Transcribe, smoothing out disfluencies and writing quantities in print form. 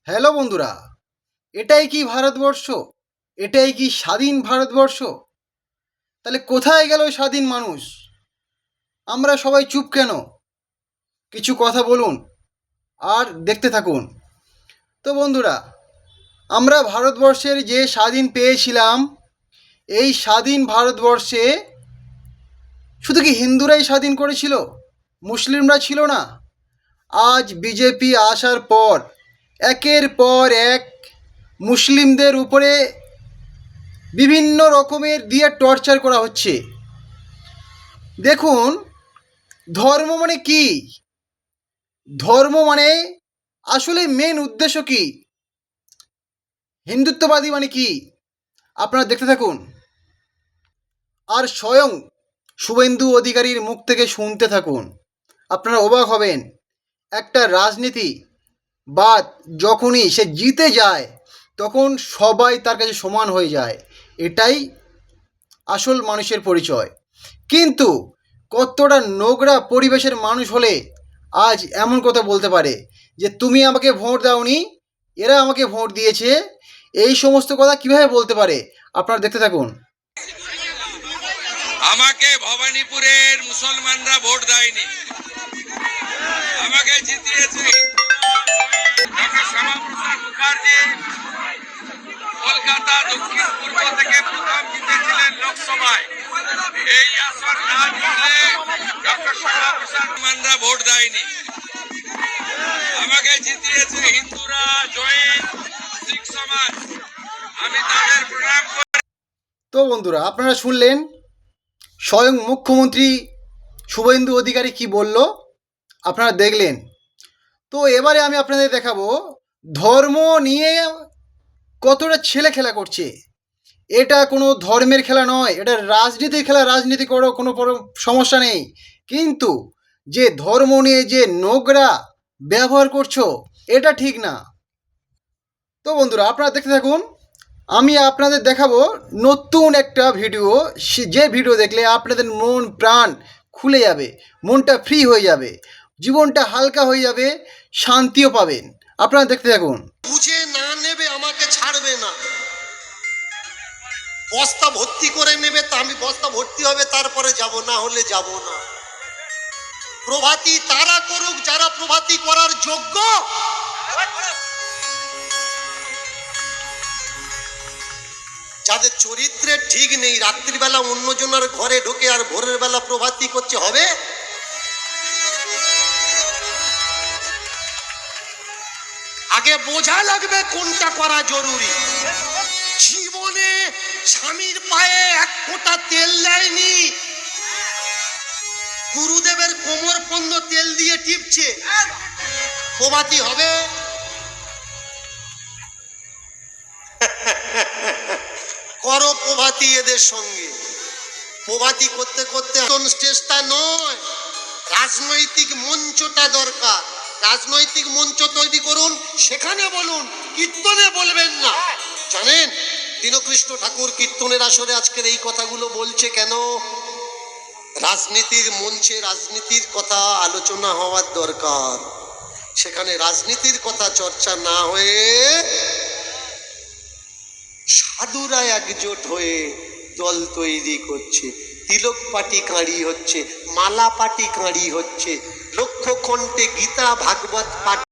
Hello বন্ধুরা, এটাই কি ভারতবর্ষ? এটাই কি স্বাধীন ভারতবর্ষ? তাহলে কোথায় গেল ওই স্বাধীন মানুষ? আমরা সবাই চুপ কেন? কিছু কথা বলুন আর দেখতে থাকুন। তো বন্ধুরা, আমরা ভারতবর্ষের যে স্বাধীন পেয়েছিলাম, এই স্বাধীন ভারতবর্ষে শুধু কি হিন্দুরাই স্বাধীন করেছিল? মুসলিমরা ছিল না? আজ বিজেপি আসার পর একের পর এক মুসলিমদের উপরে বিভিন্ন রকমের দিয়ে টর্চার করা হচ্ছে। দেখুন, ধর্ম মানে কি? ধর্ম মানে আসলে মেন উদ্দেশ্য কি? হিন্দুত্ববাদী মানে কি? আপনারা দেখতে থাকুন আর স্বয়ং শুভেন্দু অধিকারীর মুখ থেকে শুনতে থাকুন। আপনারা অবাক হবেন। একটা রাজনীতি বাদ যখনই সে জিতে যায়, তখন সবাই তার কাছে সমান হয়ে যায়। এটাই আসল মানুষের পরিচয়। কিন্তু কতটা নোংরা পরিবেশের মানুষ হলে আজ এমন কথা বলতে পারে যে তুমি আমাকে ভোট দাওনি, এরা আমাকে ভোট দিয়েছে? এই সমস্ত কথা কিভাবে বলতে পারে? আপনারা দেখতে থাকুন। আমাকে ভবানীপুরের মুসলমানরা ভোট দেয়নি, আমাকে জিতিয়েছে ডক্টর শ্যামাপ্রসাদ মুখার্জি। কলকাতা দক্ষিণ পূর্ব থেকে প্রথম জিতেছিলেন লোকসভায়। এই আসন না জিতলে ডক্টর শ্যামাপ্রসাদ মুখার্জিরা ভোট দেয়নি, আমাকে জিতিয়েছে হিন্দুরা, জৈন, শিখ সমাজ। আমি তাদের প্রণাম করি। তো বন্ধুরা, আপনারা শুনলেন স্বয়ং মুখ্যমন্ত্রী শুভেন্দু অধিকারী কি বলল, আপনারা দেখলেন। তো এবারে আমি আপনাদের দেখাবো ধর্ম নিয়ে কতটা ছেলে খেলা করছে। এটা কোনো ধর্মের খেলা নয়, এটা রাজনীতির খেলা। রাজনীতি করো, কোনো সমস্যা নেই, কিন্তু যে ধর্ম নিয়ে যে নোংরা ব্যবহার করছো, এটা ঠিক না। তো বন্ধুরা, আপনারা দেখতে থাকুন। আমি আপনাদের দেখাবো নতুন একটা ভিডিও, যে ভিডিও দেখলে আপনাদের মন প্রাণ খুলে যাবে, মনটা ফ্রি হয়ে যাবে, জীবনটা হালকা হয়ে যাবে, শান্তিও পাবেন। আপনারা দেখতে থাকুন। বুঝে না নেবে আমাকে ছাড়বে না, বস্তা ভর্তি করে নেবে, তা আমি বস্তা ভর্তি হবে তারপরে যাব, না হলে যাব না। প্রভাতী তারা করুক যারা প্রভাতী করার যোগ্য। যাদের চরিত্রের ঠিক নেই, রাত্রিবেলা অন্যজনের ঘরে ঢোকে আর ভোরের বেলা প্রভাতী করছে, হবে? আগে বোঝা লাগবে কোনটা করা জরুরি। জীবনে স্বামীর পায়ে এক ফোঁটা তেল দেয়নি, গুরুদেবের কোমর পর্যন্ত তেল দিয়ে টিপছে, প্রভাতী হবে? করো প্রভাতী এদের সঙ্গে। প্রভাতী করতে করতে স্টেজটা নয়, রাজনৈতিক মঞ্চটা দরকার। রাজনৈতিক মঞ্চ তৈরি করুন, সেখানে বলুন, কীর্তনে বলবেন না। জানেন দীনকৃষ্ণ ঠাকুর কীর্তনের আসরে আজকের এই কথাগুলো বলছে কেন? রাজনীতির মঞ্চে রাজনীতির কথা আলোচনা হওয়ার দরকার, সেখানে রাজনীতির কথা চর্চা না হয়ে সাধুরা একজোট হয়ে দল তৈরি করছে, তিলক পাটি কাঁড়ি হচ্ছে, মালা পাটি কাঁড়ি হচ্ছে, লক্ষ্য কণ্ঠে গীতা ভাগবত পাঠ